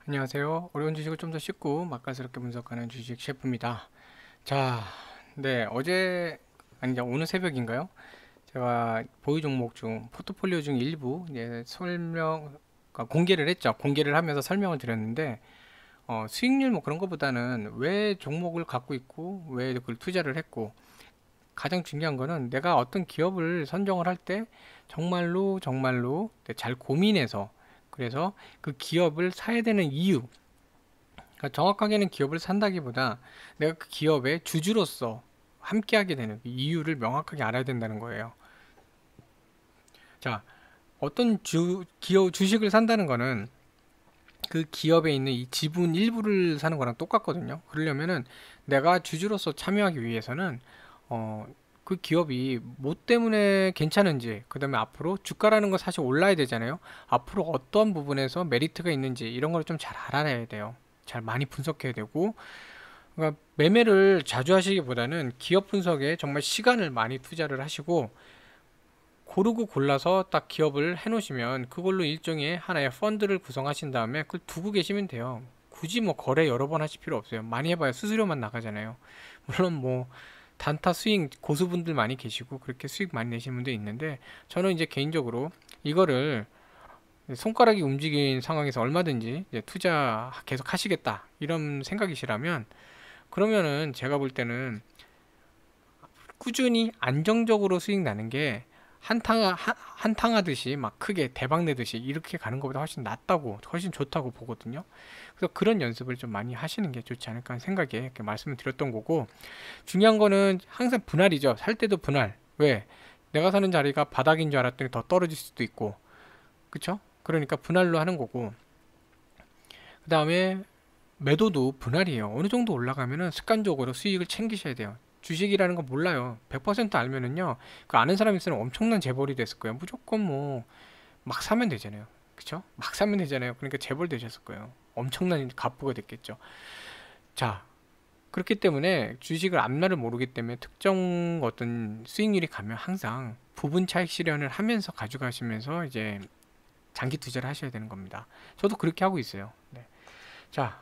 안녕하세요. 어려운 주식을 좀 더 쉽고 맛깔스럽게 분석하는 주식 셰프입니다. 자, 네, 아니, 오늘 새벽인가요? 제가 보유 종목 중, 포트폴리오 중 일부, 공개를 했죠. 공개를 하면서 설명을 드렸는데, 수익률 뭐 그런 것보다는 왜 종목을 갖고 있고, 왜 그걸 투자를 했고, 가장 중요한 거는 내가 어떤 기업을 선정을 할 때, 정말로 잘 고민해서, 그래서 그 기업을 사야 되는 이유, 그러니까 정확하게는 기업을 산다기보다 내가 그 기업의 주주로서 함께하게 되는 그 이유를 명확하게 알아야 된다는 거예요. 자, 기업 주식을 산다는 거는 그 기업에 있는 이 지분 일부를 사는 거랑 똑같거든요. 그러려면은 내가 주주로서 참여하기 위해서는 어, 그 기업이 뭐 때문에 괜찮은지, 그 다음에 앞으로 주가라는 거 사실 올라야 되잖아요. 앞으로 어떠한 부분에서 메리트가 있는지 이런 걸 좀 잘 알아야 돼요. 잘 많이 분석해야 되고, 그러니까 매매를 자주 하시기보다는 기업 분석에 정말 시간을 많이 투자를 하시고 고르고 골라서 딱 기업을 해놓으시면 그걸로 일종의 하나의 펀드를 구성하신 다음에 그걸 두고 계시면 돼요. 굳이 뭐 거래 여러 번 하실 필요 없어요. 많이 해봐야 수수료만 나가잖아요. 물론 뭐 단타 수익 고수분들 많이 계시고 그렇게 수익 많이 내시는 분도 있는데, 저는 이제 개인적으로 이거를 손가락이 움직인 상황에서 얼마든지 이제 투자 계속 하시겠다 이런 생각이시라면, 그러면은 제가 볼 때는 꾸준히 안정적으로 수익 나는 게 한탕 하듯이 막 크게 대박 내듯이 이렇게 가는 것보다 훨씬 낫다고, 훨씬 좋다고 보거든요. 그래서 그런 연습을 좀 많이 하시는 게 좋지 않을까 하는 생각에 이렇게 말씀을 드렸던 거고, 중요한 거는 항상 분할이죠. 살 때도 분할. 왜? 내가 사는 자리가 바닥인 줄 알았더니 더 떨어질 수도 있고, 그쵸? 그러니까 분할로 하는 거고, 그 다음에 매도도 분할이에요. 어느 정도 올라가면은 습관적으로 수익을 챙기셔야 돼요. 주식이라는 거 몰라요. 100% 알면은요, 그 아는 사람 있으면 엄청난 재벌이 됐을 거예요. 무조건 뭐 막 사면 되잖아요. 그쵸? 막 사면 되잖아요. 그러니까 재벌 되셨을 거예요. 엄청난 갑부가 됐겠죠. 자, 그렇기 때문에 주식을 앞날을 모르기 때문에 특정 어떤 수익률이 가면 항상 부분 차익 실현을 하면서 가져가시면서 이제 장기 투자를 하셔야 되는 겁니다. 저도 그렇게 하고 있어요. 네. 자,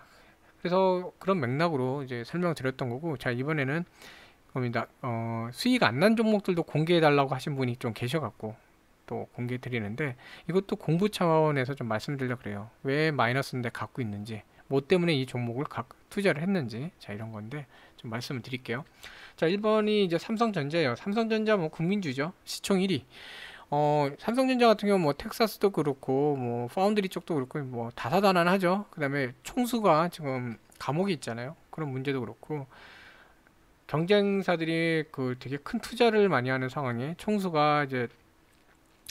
그래서 그런 맥락으로 이제 설명드렸던 거고, 자, 이번에는 겁니다. 수익 안 난 종목들도 공개해 달라고 하신 분이 좀 계셔갖고 또 공개해 드리는데, 이것도 공부 차원에서 좀 말씀드리려고 그래요. 왜 마이너스인데 갖고 있는지, 뭐 때문에 이 종목을 투자를 했는지, 자, 이런 건데 좀 말씀을 드릴게요. 자, 1번이 이제 삼성전자예요. 삼성전자 뭐 국민주죠. 시총 1위. 삼성전자 같은 경우 뭐 텍사스도 그렇고 뭐 파운드리 쪽도 그렇고 뭐 다사다난하죠. 그다음에 총수가 지금 감옥에 있잖아요. 그런 문제도 그렇고, 경쟁사들이 그 되게 큰 투자를 많이 하는 상황에 총수가 이제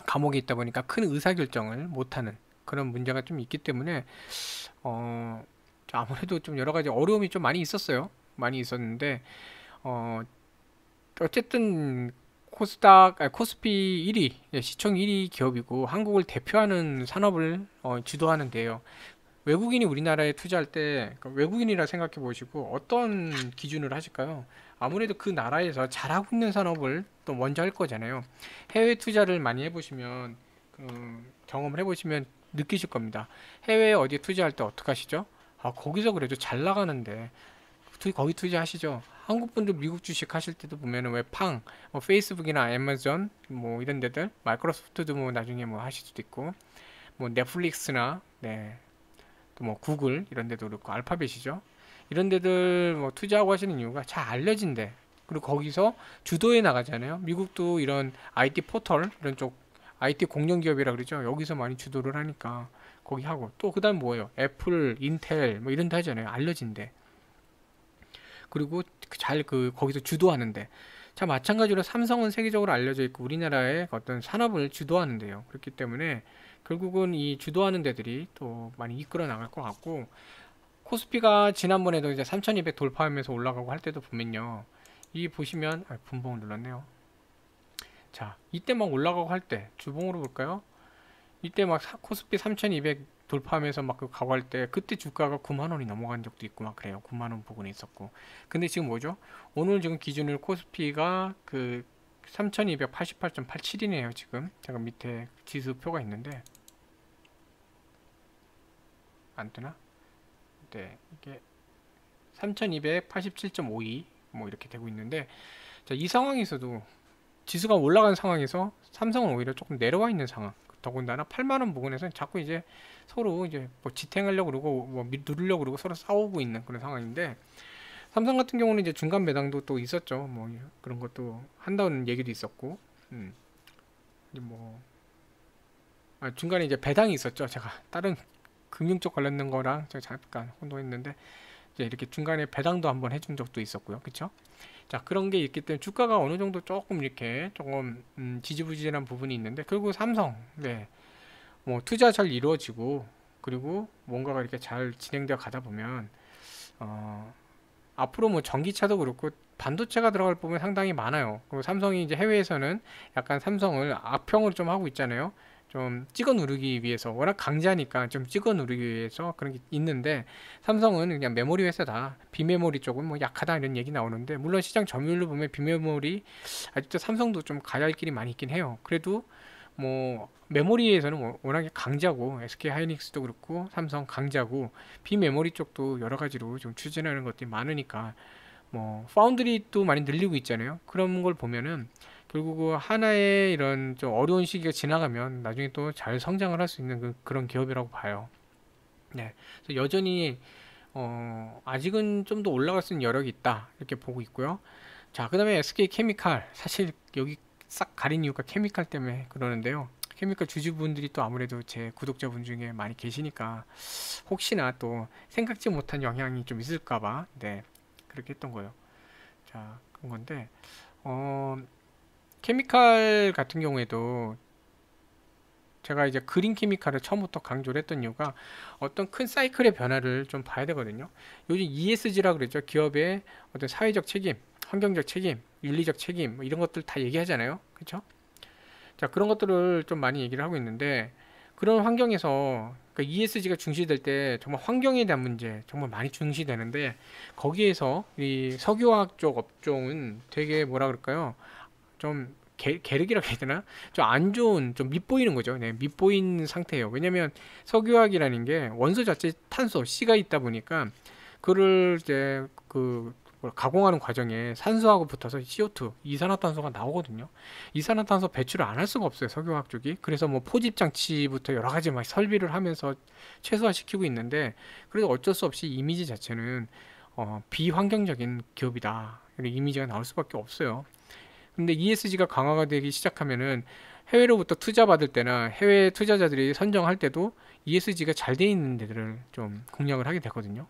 감옥에 있다 보니까 큰 의사결정을 못하는 그런 문제가 좀 있기 때문에 어 아무래도 좀 여러 가지 어려움이 좀 많이 있었어요. 많이 있었는데 어 어쨌든 코스피 1위, 시총 1위 기업이고 한국을 대표하는 산업을 주도하는데요. 외국인이 우리나라에 투자할 때, 그러니까 외국인이라 생각해 보시고 어떤 기준을 하실까요? 아무래도 그 나라에서 잘하고 있는 산업을 또 먼저 할 거잖아요. 해외 투자를 많이 해보시면, 경험을 해보시면 느끼실 겁니다. 해외에 어디에 투자할 때 어떻게 하시죠? 아, 거기서 그래도 잘 나가는데 거기 투자하시죠. 한국 분들 미국 주식 하실 때도 보면은 왜 뭐 페이스북이나 애마존 뭐 이런 데들, 마이크로소프트도 뭐 나중에 뭐 하실 수도 있고, 뭐 넷플릭스나 네, 또 뭐 구글 이런 데도 그렇고 알파벳이죠. 이런 데들 뭐 투자하고 하시는 이유가 잘 알려진대. 그리고 거기서 주도해 나가잖아요. 미국도 이런 IT 포털 이런 쪽 IT 공룡 기업이라 그러죠. 여기서 많이 주도를 하니까 거기 하고, 또 그다음 뭐예요? 애플, 인텔 뭐 이런 데 하잖아요. 알려진대. 그리고 거기서 주도하는데, 자, 마찬가지로 삼성은 세계적으로 알려져 있고 우리나라의 어떤 산업을 주도하는데요. 그렇기 때문에 결국은 이 주도하는 데들이 또 많이 이끌어 나갈 것 같고, 코스피가 지난번에도 이제 3200 돌파하면서 올라가고 할 때도 보면요, 이 보시면 분봉을 눌렀네요. 자, 이때 막 올라가고 할 때 주봉으로 볼까요? 이때 막 코스피 3200 돌파하면서 막 그 가고 할 때 그때 주가가 9만 원이 넘어간 적도 있고 막 그래요. 9만 원 부근에 있었고. 근데 지금 뭐죠? 오늘 지금 기준으로 코스피가 그 3288.87이네요. 지금 제가 밑에 지수표가 있는데 안 뜨나? 네, 이게 3287.52 뭐 이렇게 되고 있는데, 자, 이 상황에서도 지수가 올라간 상황에서 삼성은 오히려 조금 내려와 있는 상황. 더군다나 8만 원 부근에서 자꾸 이제 서로 이제 뭐 지탱하려고 그러고 뭐 누르려고 그러고 서로 싸우고 있는 그런 상황인데, 삼성 같은 경우는 이제 중간 배당도 또 있었죠. 뭐 그런 것도 한다는 얘기도 있었고, 음, 이제 뭐 중간에 이제 배당이 있었죠. 제가 다른 금융 쪽 관련된 거랑 제가 잠깐 혼동했는데, 이제 이렇게 중간에 배당도 한번 해준 적도 있었고요. 그쵸? 자, 그런 게 있기 때문에 주가가 어느 정도 조금 이렇게 조금 지지부진한 부분이 있는데, 결국 삼성, 네, 뭐 투자 잘 이루어지고 그리고 뭔가가 이렇게 잘 진행되어 가다 보면 어, 앞으로 뭐 전기차도 그렇고 반도체가 들어갈 부분이 상당히 많아요. 그리고 삼성이 이제 해외에서는 약간 삼성을 악평을 좀 하고 있잖아요. 좀 찍어 누르기 위해서 워낙 강자니까 좀 찍어 누르기 위해서 그런 게 있는데, 삼성은 그냥 메모리 회사다. 비메모리 쪽은 뭐 약하다 이런 얘기 나오는데, 물론 시장 점유율로 보면 비메모리 아직도 삼성도 좀 가야 할 길이 많이 있긴 해요. 그래도 뭐 메모리에서는 워낙에 강자고, SK 하이닉스도 그렇고 삼성 강자고, 비메모리 쪽도 여러 가지로 좀 추진하는 것들이 많으니까 뭐 파운드리도 많이 늘리고 있잖아요. 그런 걸 보면은 결국 그 하나의 이런 좀 어려운 시기가 지나가면 나중에 또 잘 성장을 할 수 있는 그런 기업이라고 봐요. 네, 그래서 여전히 아직은 좀 더 올라갈 수 있는 여력이 있다 이렇게 보고 있고요. 자, 그 다음에 SK 케미칼, 사실 여기 싹 가린 이유가 케미칼 때문에 그러는데요. 케미칼 주주분들이 또 아무래도 제 구독자분 중에 많이 계시니까 혹시나 또 생각지 못한 영향이 좀 있을까봐, 네, 그렇게 했던 거예요. 자, 그런 건데 어, 케미칼 같은 경우에도 제가 이제 그린 케미칼을 처음부터 강조를 했던 이유가 어떤 큰 사이클의 변화를 좀 봐야 되거든요. 요즘 ESG라 그러죠. 기업의 어떤 사회적 책임, 환경적 책임, 윤리적 책임, 뭐 이런 것들 다 얘기하잖아요. 그렇죠? 자, 그런 것들을 좀 많이 얘기를 하고 있는데, 그런 환경에서 그러니까 ESG가 중시될 때 정말 환경에 대한 문제 정말 많이 중시되는데, 거기에서 이 석유화학 쪽 업종은 되게 뭐라 그럴까요? 좀 게르기라고 해야 되나? 좀 안 좋은, 좀 밉보이는 거죠. 네, 밉보이는 상태예요. 왜냐면 석유화학이라는 게 원소 자체 탄소 C가 있다 보니까 그를 이제 가공하는 과정에 산소하고 붙어서 CO2, 이산화탄소가 나오거든요. 이산화탄소 배출을 안 할 수가 없어요, 석유화학 쪽이. 그래서 뭐 포집 장치부터 여러 가지 막 설비를 하면서 최소화시키고 있는데, 그래도 어쩔 수 없이 이미지 자체는 비환경적인 기업이다, 이런 이미지가 나올 수밖에 없어요. 근데 ESG가 강화가 되기 시작하면은 해외로부터 투자 받을 때나 해외 투자자들이 선정할 때도 ESG가 잘 돼 있는 데들을 좀 공략을 하게 되거든요.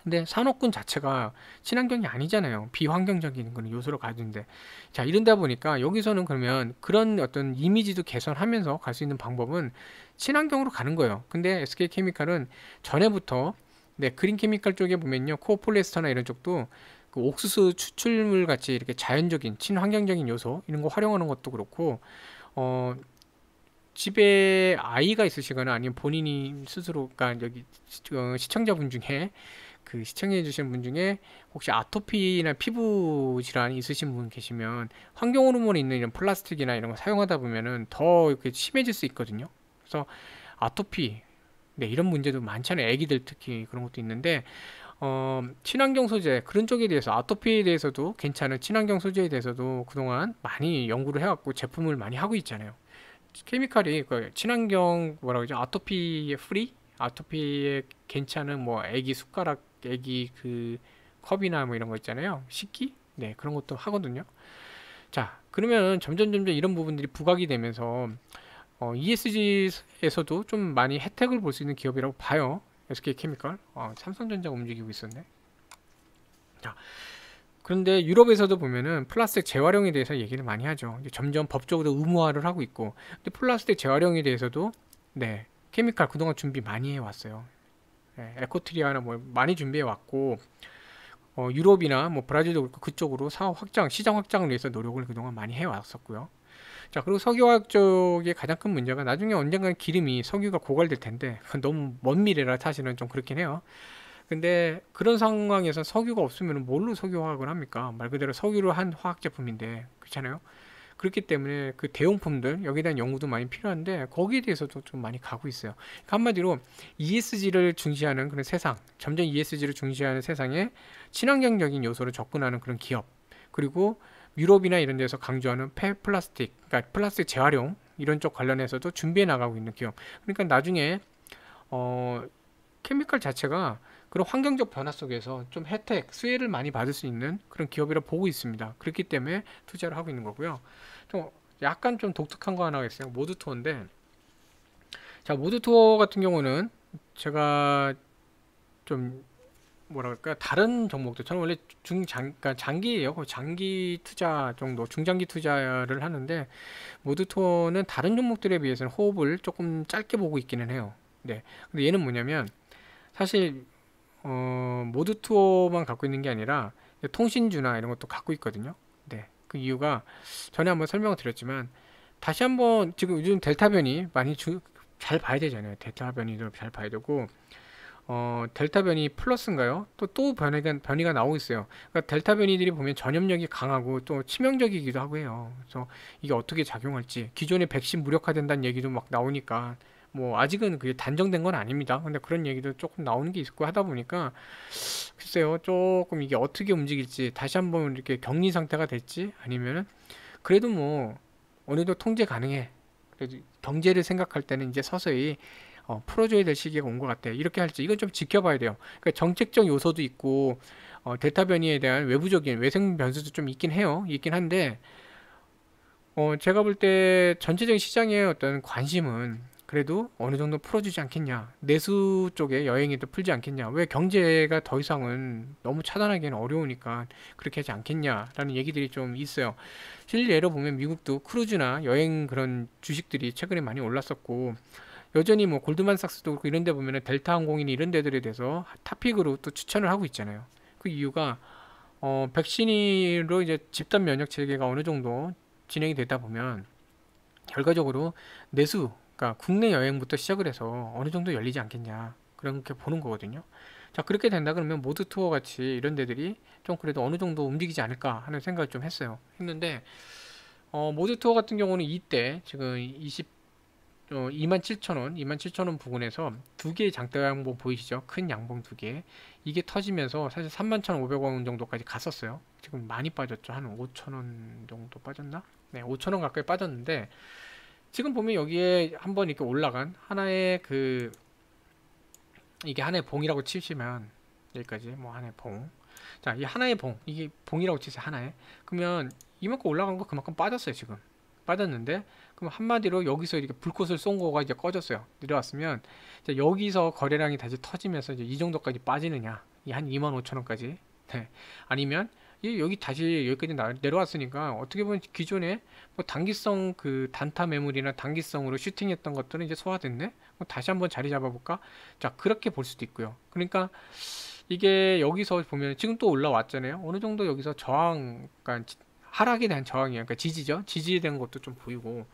근데 산업군 자체가 친환경이 아니잖아요. 비환경적인 그런 요소를 가지는데. 자, 이런다 보니까 여기서는 그러면 그런 어떤 이미지도 개선하면서 갈 수 있는 방법은 친환경으로 가는 거예요. 근데 SK케미칼은 전에부터, 네, 그린케미칼 쪽에 보면요, 코폴리에스터나 이런 쪽도 그 옥수수 추출물 같이 이렇게 자연적인 친환경적인 요소 이런 거 활용하는 것도 그렇고, 어 집에 아이가 있으시거나 아니면 본인이 스스로가 여기 시청자분 중에, 그 시청해 주신 분 중에 혹시 아토피나 피부 질환이 있으신 분 계시면 환경 호르몬이 있는 이런 플라스틱이나 이런 거 사용하다 보면은 더 이렇게 심해질 수 있거든요. 그래서 아토피, 네, 이런 문제도 많잖아요. 애기들 특히 그런 것도 있는데, 친환경 소재 그런 쪽에 대해서, 아토피에 대해서도 괜찮은 친환경 소재에 대해서도 그동안 많이 연구를 해갖고 제품을 많이 하고 있잖아요. 케미칼이 그 친환경 뭐라 그러죠? 아토피에 프리? 아토피에 괜찮은 뭐 애기 숟가락, 애기 그 컵이나 뭐 이런 거 있잖아요. 식기? 네, 그런 것도 하거든요. 자, 그러면 점점 이런 부분들이 부각이 되면서 ESG에서도 좀 많이 혜택을 볼 수 있는 기업이라고 봐요. SK케미칼. 삼성전자가 움직이고 있었네. 자, 그런데 유럽에서도 보면은 플라스틱 재활용에 대해서 얘기를 많이 하죠. 이제 점점 법적으로 의무화를 하고 있고, 근데 플라스틱 재활용에 대해서도, 네, 케미칼 그동안 준비 많이 해왔어요. 네, 에코트리아나 뭐 많이 준비해 왔고, 유럽이나 뭐 브라질도 그렇고 그쪽으로 사업 확장, 시장 확장을 위해서 노력을 그동안 많이 해왔었고요. 자, 그리고 석유화학 쪽의 가장 큰 문제가 나중에 언젠가는 기름이, 석유가 고갈될 텐데, 너무 먼 미래라 사실은 좀 그렇긴 해요. 근데 그런 상황에서 석유가 없으면 뭘로 석유화학을 합니까? 말 그대로 석유로 한 화학 제품인데, 그렇잖아요. 그렇기 때문에 그 대용품들 여기에 대한 연구도 많이 필요한데 거기에 대해서도 좀 많이 가고 있어요. 그러니까 한마디로 ESG를 중시하는 그런 세상, 점점 ESG를 중시하는 세상에 친환경적인 요소를 접근하는 그런 기업, 그리고 유럽이나 이런 데서 강조하는 폐플라스틱, 그러니까 플라스틱 재활용 이런 쪽 관련해서도 준비해 나가고 있는 기업. 그러니까 나중에 어, 케미칼 자체가 그런 환경적 변화 속에서 좀 혜택, 수혜를 많이 받을 수 있는 그런 기업이라 보고 있습니다. 그렇기 때문에 투자를 하고 있는 거고요. 좀 약간 좀 독특한 거 하나 있어요. 모드 투어인데, 자, 모드 투어 같은 경우는 제가 좀 뭐랄까 다른 종목들 저는 원래 그러니까 장기예요. 거의 장기 투자 정도, 중장기 투자를 하는데 모드 투어는 다른 종목들에 비해서는 호흡을 조금 짧게 보고 있기는 해요. 네. 근데 얘는 뭐냐면 사실 모드 투어만 갖고 있는 게 아니라 통신주나 이런 것도 갖고 있거든요. 네. 그 이유가 전에 한번 설명을 드렸지만 다시 한번 지금 요즘 델타 변이 많이 잘 봐야 되잖아요. 델타 변이도 잘 봐야 되고 델타 변이 플러스인가요? 또 변이가 나오고 있어요. 그러니까 델타 변이들이 보면 전염력이 강하고 또 치명적이기도 하고 해요. 그래서 이게 어떻게 작용할지 기존의 백신 무력화된다는 얘기도 막 나오니까 뭐 아직은 그게 단정된 건 아닙니다. 근데 그런 얘기도 조금 나오는 게 있고 하다 보니까 글쎄요, 조금 이게 어떻게 움직일지 다시 한번 이렇게 격리 상태가 될지 아니면은 그래도 뭐 어느 정도 통제 가능해. 그래도 경제를 생각할 때는 이제 서서히 풀어줘야 될 시기가 온 것 같아. 이렇게 할지 이건 좀 지켜봐야 돼요. 그러니까 정책적 요소도 있고 델타 변이에 대한 외부적인 외생 변수도 좀 있긴 해요. 있긴 한데 제가 볼 때 전체적인 시장의 어떤 관심은 그래도 어느 정도 풀어주지 않겠냐. 내수 쪽에 여행에도 풀지 않겠냐. 왜 경제가 더 이상은 너무 차단하기는 어려우니까 그렇게 하지 않겠냐라는 얘기들이 좀 있어요. 실례로 보면 미국도 크루즈나 여행 그런 주식들이 최근에 많이 올랐었고 여전히 뭐 골드만삭스도 그렇고 이런 데 보면은 델타 항공이나 이런 데들에 대해서 탑픽으로 또 추천을 하고 있잖아요. 그 이유가 백신으로 이제 집단 면역 체계가 어느 정도 진행이 되다 보면 결과적으로 내수, 그러니까 국내 여행부터 시작을 해서 어느 정도 열리지 않겠냐. 그렇게 보는 거거든요. 자, 그렇게 된다 그러면 모드 투어 같이 이런 데들이 좀 그래도 어느 정도 움직이지 않을까 하는 생각을 좀 했어요. 했는데, 모드 투어 같은 경우는 이때 지금 27,000원, 27,000원 부근에서 두 개의 장대 양봉 보이시죠? 큰 양봉 두 개. 이게 터지면서 사실 31,500원 정도까지 갔었어요. 지금 많이 빠졌죠. 한 5,000원 정도 빠졌나? 네, 5,000원 가까이 빠졌는데 지금 보면 여기에 한번 이렇게 올라간 하나의 이게 하나의 봉이라고 치시면 여기까지 뭐 하나의 봉. 자, 이 하나의 봉, 이게 봉이라고 치세요. 하나에. 그러면 이만큼 올라간 거 그만큼 빠졌어요. 지금. 빠졌는데 그럼 한마디로 여기서 이렇게 불꽃을 쏜 거가 이제 꺼졌어요. 내려왔으면 이제 여기서 거래량이 다시 터지면서 이제 이 정도까지 빠지느냐, 이 한 25,000원까지. 네. 아니면 여기 다시 여기까지 내려왔으니까 어떻게 보면 기존에 뭐 단기성 그 단타 매물이나 단기성으로 슈팅했던 것들은 이제 소화됐네. 뭐 다시 한번 자리 잡아볼까? 자, 그렇게 볼 수도 있고요. 그러니까 이게 여기서 보면 지금 또 올라왔잖아요. 어느 정도 여기서 저항, 그러니까 하락에 대한 저항이에요. 그러니까 지지죠. 지지에 대한 것도 좀 보이고,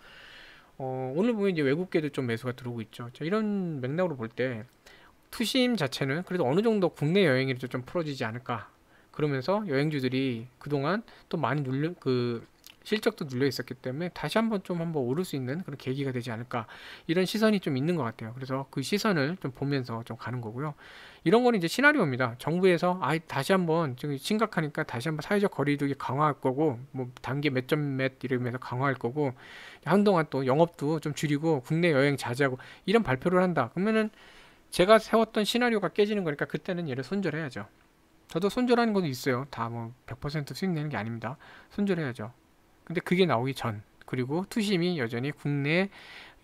오늘 보면 이제 외국계도 좀 매수가 들어오고 있죠. 자, 이런 맥락으로 볼 때, 투심 자체는 그래도 어느 정도 국내 여행이 좀 풀어지지 않을까. 그러면서 여행주들이 그동안 또 많이 실적도 눌려 있었기 때문에 다시 한번 좀 한번 오를 수 있는 그런 계기가 되지 않을까. 이런 시선이 좀 있는 것 같아요. 그래서 그 시선을 좀 보면서 좀 가는 거고요. 이런 거는 이제 시나리오입니다. 정부에서 다시 한번 지금 심각하니까 다시 한번 사회적 거리두기 강화할 거고 뭐 단계 몇 점 몇 이러면서 강화할 거고 한동안 또 영업도 좀 줄이고 국내 여행 자제하고 이런 발표를 한다. 그러면은 제가 세웠던 시나리오가 깨지는 거니까 그때는 얘를 손절해야죠. 저도 손절하는 것도 있어요. 다 뭐 100% 수익 내는 게 아닙니다. 손절해야죠. 근데 그게 나오기 전, 그리고 투심이 여전히 국내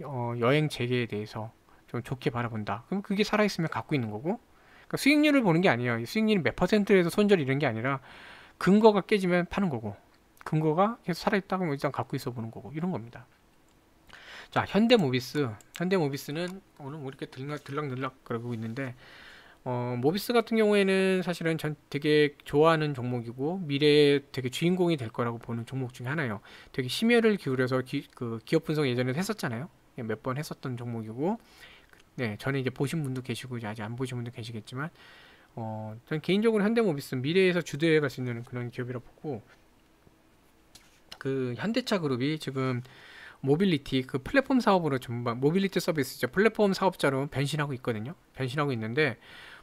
여행 재개에 대해서 좀 좋게 바라본다. 그럼 그게 살아있으면 갖고 있는 거고, 그러니까 수익률을 보는 게 아니에요. 수익률이 몇 퍼센트에서 손절 이런 게 아니라 근거가 깨지면 파는 거고, 근거가 계속 살아있다 그러면 일단 갖고 있어 보는 거고, 이런 겁니다. 자, 현대모비스는 오늘 뭐 이렇게 들락들락 그러고 있는데, 모비스 같은 경우에는 사실은 전 되게 좋아하는 종목이고 미래에 되게 주인공이 될 거라고 보는 종목 중에 하나예요. 되게 심혈을 기울여서 기업 분석 예전에 했었잖아요. 몇 번 했었던 종목이고, 네, 전에 이제 보신 분도 계시고 이제 아직 안 보신 분도 계시겠지만, 전 개인적으로 현대모비스 미래에서 주도해 갈 수 있는 그런 기업이라 보고, 그 현대차 그룹이 지금 모빌리티 그 플랫폼 사업으로 전반 모빌리티 서비스죠. 플랫폼 사업자로 변신하고 있거든요. 변신하고 있는데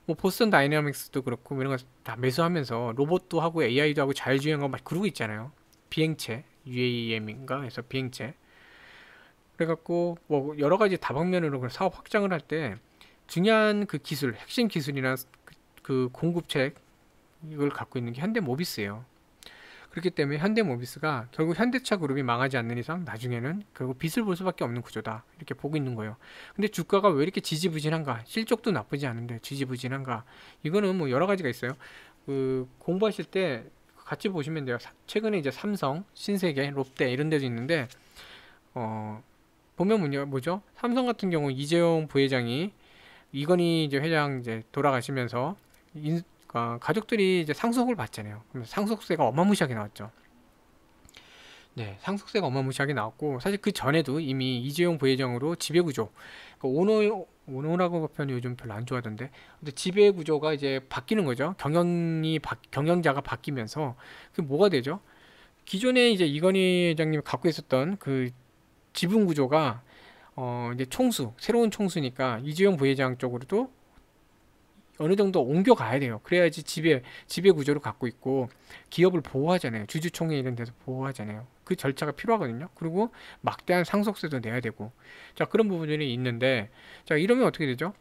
뭐 보스턴 다이내믹스도 그렇고 뭐 이런 거 다 매수하면서 로봇도 하고 AI도 하고 자율주행하고 막 그러고 있잖아요. 비행체 UAM인가 해서 비행체. 그래갖고 뭐 여러 가지 다방면으로 그 사업 확장을 할 때 중요한 그 기술, 핵심 기술이나 그 공급책 이걸 갖고 있는 게 현대모비스예요. 그렇기 때문에 현대모비스가 결국 현대차 그룹이 망하지 않는 이상 나중에는 결국 빚을 볼 수밖에 없는 구조다 이렇게 보고 있는 거예요. 근데 주가가 왜 이렇게 지지부진한가? 실적도 나쁘지 않은데 지지부진한가? 이거는 뭐 여러 가지가 있어요. 그 공부하실 때 같이 보시면 돼요. 최근에 이제 삼성, 신세계, 롯데 이런 데도 있는데 보면 뭐죠? 삼성 같은 경우 이재용 부회장이 이건희 이제 회장 이제 돌아가시면서 가족들이 이제 상속을 받잖아요. 그럼 상속세가 어마무시하게 나왔죠. 네, 상속세가 어마무시하게 나왔고 사실 그 전에도 이미 이재용 부회장으로 지배구조, 그러니까 오너라고 표현이 요즘 별로 안 좋아하던데, 근데 지배구조가 이제 바뀌는 거죠. 경영자가 바뀌면서 그 뭐가 되죠? 기존에 이제 이건희 회장님이 갖고 있었던 그 지분 구조가 이제 새로운 총수니까 이재용 부회장 쪽으로도 어느 정도 옮겨가야 돼요. 그래야지 지배 구조를 갖고 있고 기업을 보호하잖아요. 주주총회 이런 데서 보호하잖아요. 그 절차가 필요하거든요. 그리고 막대한 상속세도 내야 되고. 자, 그런 부분들이 있는데, 자, 이러면 어떻게 되죠?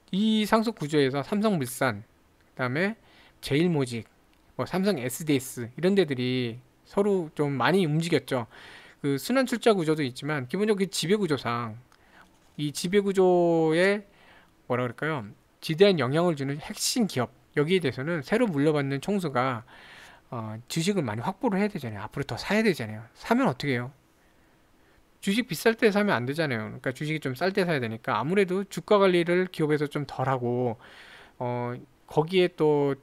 이 상속 구조에서 삼성물산, 그다음에 제일모직, 뭐 삼성 SDS 이런 데들이 서로 좀 많이 움직였죠. 그 순환 출자 구조도 있지만 기본적으로 지배 구조상 이 지배 구조에 뭐라 그럴까요? 지대한 영향을 주는 핵심 기업 여기에 대해서는 새로 물려받는 총수가 주식을 많이 확보를 해야 되잖아요. 앞으로 더 사야 되잖아요. 사면 어떻게 해요? 주식 비쌀 때 사면 안 되잖아요. 그러니까 주식이 좀 쌀 때 사야 되니까 아무래도 주가 관리를 기업에서 좀 덜하고 거기에 또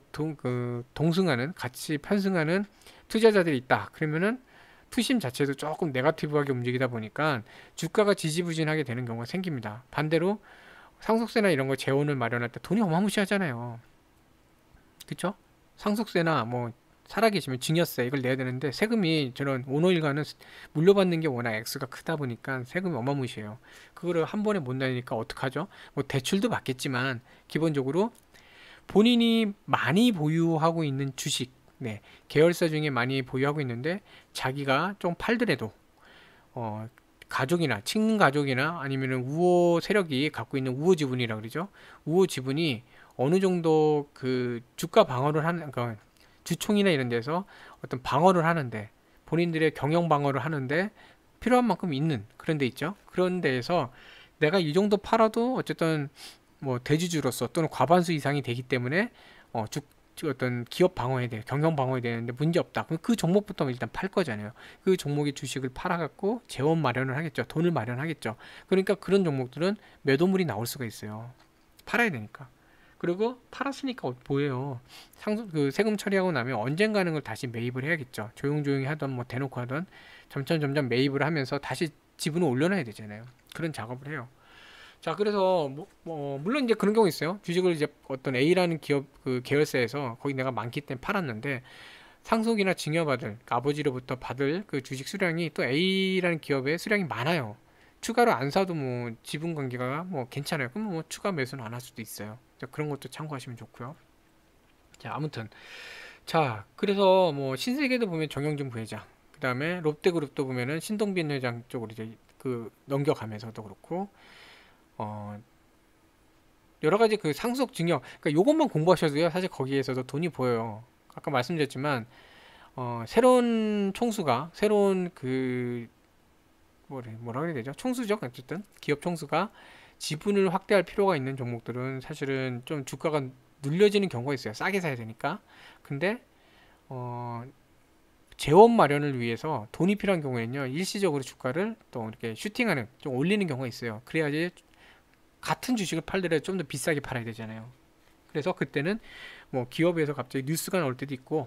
동승하는 같이 편승하는 투자자들이 있다. 그러면은 투심 자체도 조금 네거티브하게 움직이다 보니까 주가가 지지부진하게 되는 경우가 생깁니다. 반대로 상속세나 이런 거 재원을 마련할 때 돈이 어마무시하잖아요. 그쵸? 상속세나 뭐 살아계시면 증여세 이걸 내야 되는데 세금이 저런 오너일가는 물려받는 게 워낙 액수가 크다 보니까 세금이 어마무시해요. 그거를 한 번에 못 내니까 어떡하죠? 뭐 대출도 받겠지만 기본적으로 본인이 많이 보유하고 있는 주식, 네, 계열사 중에 많이 보유하고 있는데 자기가 좀 팔더라도 가족이나 친근 가족이나 아니면은 우호 세력이 갖고 있는 우호 지분이라 그러죠. 우호 지분이 어느 정도 그 주가 방어를 하는 그러니까 주총이나 이런 데서 어떤 방어를 하는데 본인들의 경영 방어를 하는데 필요한 만큼 있는 그런 데 있죠. 그런 데에서 내가 이 정도 팔아도 어쨌든 뭐 대주주로서 또는 과반수 이상이 되기 때문에 어떤 기업 방어에 대해 경영 방어에 되는데 문제 없다. 그럼 그 종목부터 일단 팔 거잖아요. 그 종목의 주식을 팔아갖고 재원 마련을 하겠죠. 돈을 마련하겠죠. 그러니까 그런 종목들은 매도물이 나올 수가 있어요. 팔아야 되니까. 그리고 팔았으니까 뭐예요? 그 세금 처리하고 나면 언젠가는 걸 다시 매입을 해야겠죠. 조용조용히 하던 뭐 대놓고 하던 점점 매입을 하면서 다시 지분을 올려놔야 되잖아요. 그런 작업을 해요. 자, 그래서 물론 이제 그런 경우 있어요. 주식을 이제 어떤 A라는 기업 그 계열사에서 거기 내가 많기 때문에 팔았는데 상속이나 증여받을 그러니까 아버지로부터 받을 그 주식 수량이 또 A라는 기업의 수량이 많아요. 추가로 안 사도 뭐 지분 관계가 뭐 괜찮아요. 그럼 뭐 추가 매수는 안 할 수도 있어요. 자, 그런 것도 참고하시면 좋고요. 자, 아무튼 그래서 뭐 신세계도 보면 정영진 부회장, 그 다음에 롯데그룹도 보면은 신동빈 회장 쪽으로 이제 그 넘겨가면서도 그렇고 여러 가지 그 상속 증여, 그러니까 요것만 공부하셔도요, 사실 거기에서도 돈이 보여요. 아까 말씀드렸지만, 새로운 총수가, 새로운 뭐라 그래야 되죠? 총수죠? 어쨌든, 기업 총수가 지분을 확대할 필요가 있는 종목들은 사실은 좀 주가가 눌려지는 경우가 있어요. 싸게 사야 되니까. 근데, 재원 마련을 위해서 돈이 필요한 경우에는요, 일시적으로 주가를 또 이렇게 슈팅하는, 좀 올리는 경우가 있어요. 그래야지 같은 주식을 팔더라도 좀 더 비싸게 팔아야 되잖아요. 그래서 그때는 뭐 기업에서 갑자기 뉴스가 나올 때도 있고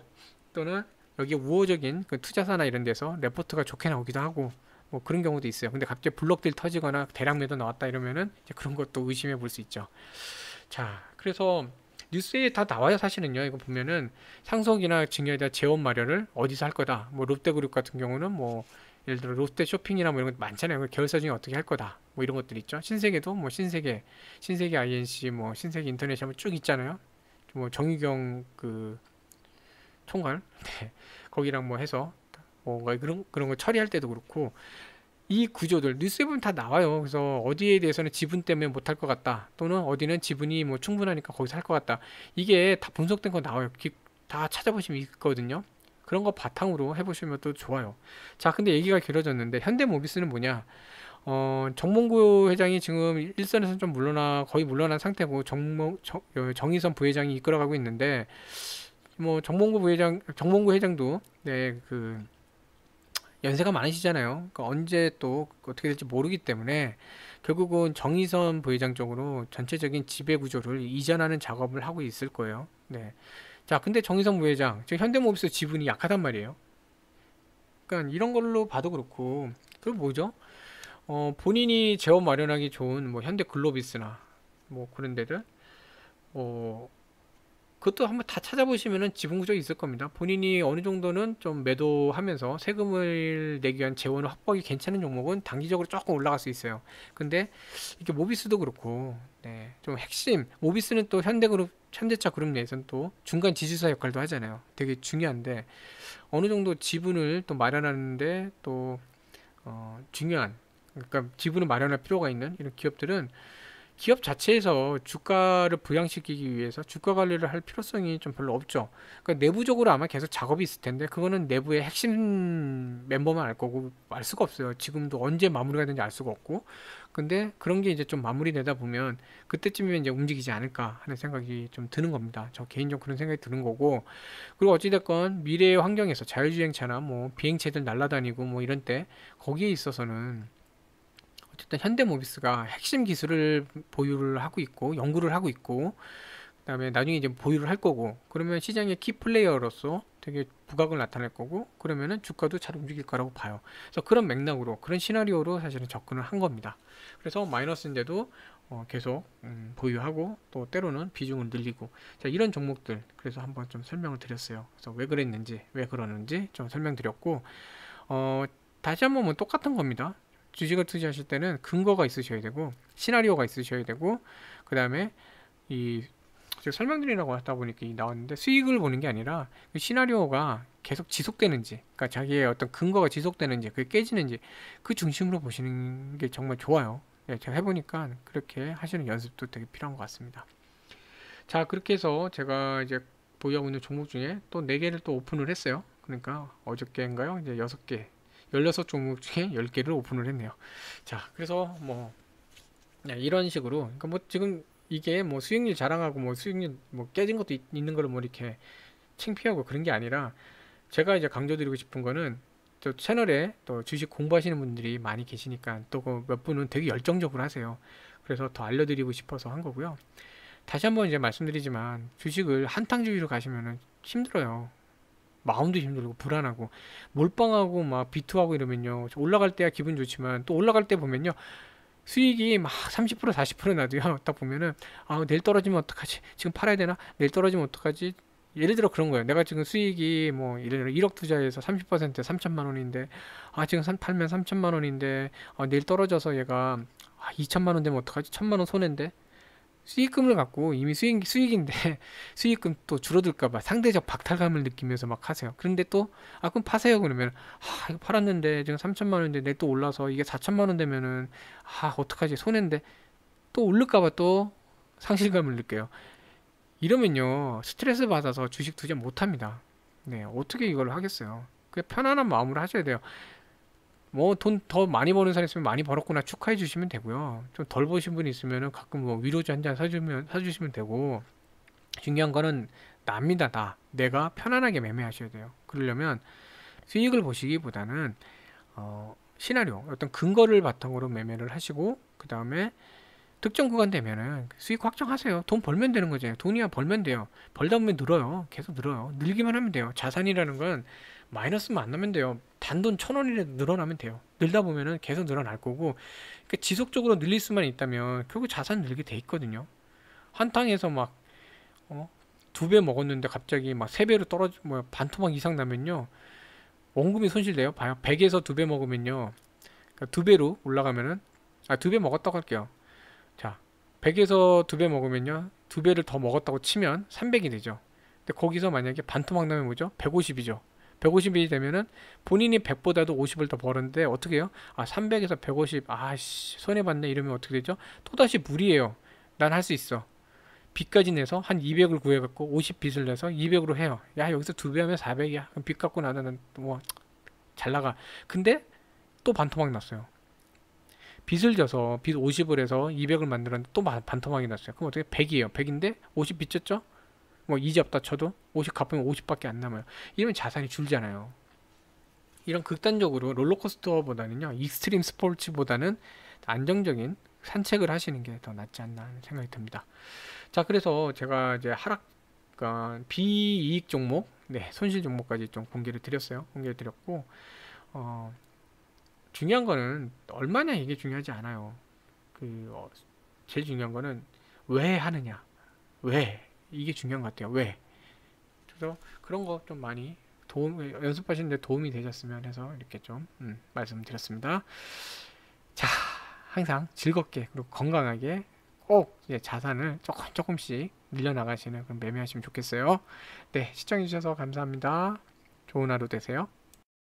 또는 여기에 우호적인 그 투자사나 이런 데서 레포트가 좋게 나오기도 하고 뭐 그런 경우도 있어요. 근데 갑자기 블록들 터지거나 대량 매도 나왔다 이러면은 이제 그런 것도 의심해 볼 수 있죠. 자, 그래서 뉴스에 다 나와요, 사실은요. 이거 보면은 상속이나 증여에 대한 재원 마련을 어디서 할 거다. 뭐 롯데그룹 같은 경우는 뭐 예를 들어 롯데 쇼핑이나 뭐 이런 것 많잖아요. 그 계열사 중에 어떻게 할 거다. 뭐 이런 것들 있죠. 신세계도 뭐 신세계 INC, 뭐 신세계 인터넷이 한번 쭉 있잖아요. 뭐 정유경 그 총괄, 네. 거기랑 뭐 해서 뭔가 그런 거 처리할 때도 그렇고 이 구조들 뉴스에 보면 다 나와요. 그래서 어디에 대해서는 지분 때문에 못할 것 같다. 또는 어디는 지분이 뭐 충분하니까 거기서 할 것 같다. 이게 다 분석된 거 나와요. 다 찾아보시면 있거든요. 그런 거 바탕으로 해보시면 또 좋아요. 자, 근데 얘기가 길어졌는데 현대모비스는 뭐냐? 정몽구 회장이 지금 일선에서 좀 거의 물러난 상태고 정의선 부회장이 이끌어가고 있는데 뭐 정몽구 회장도 네, 그 연세가 많으시잖아요. 그러니까 언제 또 어떻게 될지 모르기 때문에 결국은 정의선 부회장 쪽으로 전체적인 지배 구조를 이전하는 작업을 하고 있을 거예요. 네. 자, 근데 정의선 부회장, 지금 현대모비스 지분이 약하단 말이에요. 그러니까 이런 걸로 봐도 그렇고, 그리고 뭐죠? 본인이 재원 마련하기 좋은 뭐 현대글로비스나 뭐 그런 데들, 뭐 그것도 한번 다 찾아보시면은 지분 구조 있을 겁니다. 본인이 어느 정도는 좀 매도하면서 세금을 내기 위한 재원을 확보하기 괜찮은 종목은 단기적으로 조금 올라갈 수 있어요. 근데 이게 모비스도 그렇고, 네, 좀 핵심, 모비스는 또 현대차 그룹 내에서는 또 중간 지주사 역할도 하잖아요. 되게 중요한데, 어느 정도 지분을 또 마련하는데 또, 중요한, 그러니까 지분을 마련할 필요가 있는 이런 기업들은 기업 자체에서 주가를 부양시키기 위해서 주가 관리를 할 필요성이 좀 별로 없죠. 그러니까 내부적으로 아마 계속 작업이 있을 텐데 그거는 내부의 핵심 멤버만 알 거고 알 수가 없어요. 지금도 언제 마무리가 되는지 알 수가 없고. 근데 그런 게 이제 좀 마무리되다 보면 그때쯤이면 이제 움직이지 않을까 하는 생각이 좀 드는 겁니다. 저 개인적으로 그런 생각이 드는 거고. 그리고 어찌됐건 미래의 환경에서 자율주행차나 뭐 비행체들 날아다니고 뭐 이런 때 거기에 있어서는 어쨌든 현대모비스가 핵심 기술을 보유를 하고 있고 연구를 하고 있고 그다음에 나중에 이제 보유를 할 거고 그러면 시장의 키 플레이어로서 되게 부각을 나타낼 거고 그러면은 주가도 잘 움직일 거라고 봐요. 그래서 그런 맥락으로 그런 시나리오로 사실은 접근을 한 겁니다. 그래서 마이너스인데도 계속 보유하고 또 때로는 비중을 늘리고 자 이런 종목들 그래서 한번 좀 설명을 드렸어요. 그래서 왜 그랬는지 왜 그러는지 좀 설명드렸고 어, 다시 한번 뭐 똑같은 겁니다. 주식을 투자하실 때는 근거가 있으셔야 되고 시나리오가 있으셔야 되고 그 다음에 이 제가 설명드리려고 하다 보니까 나왔는데 수익을 보는 게 아니라 그 시나리오가 계속 지속되는지 그러니까 자기의 어떤 근거가 지속되는지 그게 깨지는지 그 중심으로 보시는 게 정말 좋아요. 네, 제가 해보니까 그렇게 하시는 연습도 되게 필요한 것 같습니다. 자 그렇게 해서 제가 이제 보유하고 있는 종목 중에 또 4개를 또 오픈을 했어요. 그러니까 어저께인가요? 이제 6개 16종목 중에 10개를 오픈을 했네요. 자, 그래서 뭐 이런 식으로 그러니까 뭐 지금 이게 뭐 수익률 자랑하고 뭐 수익률 뭐 깨진 것도 있는 거를 뭐 이렇게 창피하고 그런 게 아니라 제가 이제 강조드리고 싶은 거는 또 채널에 또 주식 공부하시는 분들이 많이 계시니까 또 그 몇 분은 되게 열정적으로 하세요. 그래서 더 알려드리고 싶어서 한 거고요. 다시 한번 이제 말씀드리지만 주식을 한탕주의로 가시면은 힘들어요. 마음도 힘들고 불안하고 몰빵하고 막 비투하고 이러면요 올라갈 때야 기분 좋지만 또 올라갈 때 보면요 수익이 막 30% 40% 나도요 딱 보면은 아 내일 떨어지면 어떡하지 지금 팔아야 되나 내일 떨어지면 어떡하지 예를 들어 그런 거예요 내가 지금 수익이 뭐 예를 들어 1억 투자해서 30% 3천만 원인데 아 지금 팔면 3천만 원인데 내일 떨어져서 얘가 2천만 원 되면 어떡하지 1천만 원 손해인데 수익금을 갖고 이미 수익인데 수익금 또 줄어들까봐 상대적 박탈감을 느끼면서 막 하세요. 그런데 또, 그럼 파세요. 그러면, 이거 팔았는데 지금 3천만 원인데 내일 또 올라서 이게 4천만 원 되면은, 어떡하지? 손해인데 또 오를까봐 또 상실감을 느껴요. 이러면요, 스트레스 받아서 주식 투자 못 합니다. 네, 어떻게 이걸 하겠어요? 그 편안한 마음으로 하셔야 돼요. 뭐 돈 더 많이 버는 사람 있으면 많이 벌었구나 축하해 주시면 되고요. 좀 덜 버신 분이 있으면은 가끔 뭐 위로주 한 잔 사주시면 되고 중요한 거는 납니다. 내가 편안하게 매매하셔야 돼요. 그러려면 수익을 보시기보다는 시나리오 어떤 근거를 바탕으로 매매를 하시고 그 다음에 특정 구간 되면은 수익 확정하세요. 돈 벌면 되는 거죠. 돈이야 벌면 돼요. 벌다 보면 늘어요. 계속 늘어요. 늘기만 하면 돼요. 자산이라는 건 마이너스만 안 나면 돼요. 단돈 1,000원이라도 늘어나면 돼요. 늘다 보면은 계속 늘어날 거고 그러니까 지속적으로 늘릴 수만 있다면 결국 자산 늘게 돼 있거든요. 한탕에서 막 두 배 먹었는데 갑자기 막 세 배로 떨어지 뭐 반토막 이상 나면요 원금이 손실돼요. 봐요. 100에서 두 배 먹으면요, 그러니까 두 배로 올라가면은, 두 배 먹었다고 할게요. 자, 100에서 두 배 먹으면요, 두 배를 더 먹었다고 치면 300이 되죠. 근데 거기서 만약에 반토막 나면 뭐죠? 150이죠. 150이 되면은 본인이 100보다도 50을 더 벌었는데 어떻게 해요? 300에서 150, 아씨, 손해봤네. 이러면 어떻게 되죠? 또다시 무리예요. 난 할 수 있어. 빚까지 내서 한 200을 구해갖고 50 빚을 내서 200으로 해요. 야, 여기서 두 배 하면 400이야. 그럼 빚 갚고 나는 뭐 잘 나가. 근데 또 반토막 났어요. 빚을 져서 빚 50을 해서 200을 만들었는데 또 반토막이 났어요. 그럼 어떻게? 100이에요. 100인데 50 빚졌죠? 뭐 이자 없다 쳐도 50 갚으면 50밖에 안 남아요. 이러면 자산이 줄잖아요. 이런 극단적으로 롤러코스터보다는요, 익스트림 스포츠보다는 안정적인 산책을 하시는 게 더 낫지 않나 하는 생각이 듭니다. 자, 그래서 제가 이제 그러니까 비이익 종목, 네, 손실 종목까지 좀 공개를 드렸어요. 공개를 드렸고, 어, 중요한 거는 얼마냐 이게 중요하지 않아요. 제일 중요한 거는 왜 하느냐, 왜 이게 중요한 것 같아요. 왜? 그래서 그런 거 좀 많이 연습하시는데 도움이 되셨으면 해서 이렇게 좀 말씀드렸습니다. 자, 항상 즐겁게 그리고 건강하게 꼭 이제 자산을 조금씩 늘려나가시는 그런 매매하시면 좋겠어요. 네, 시청해주셔서 감사합니다. 좋은 하루 되세요.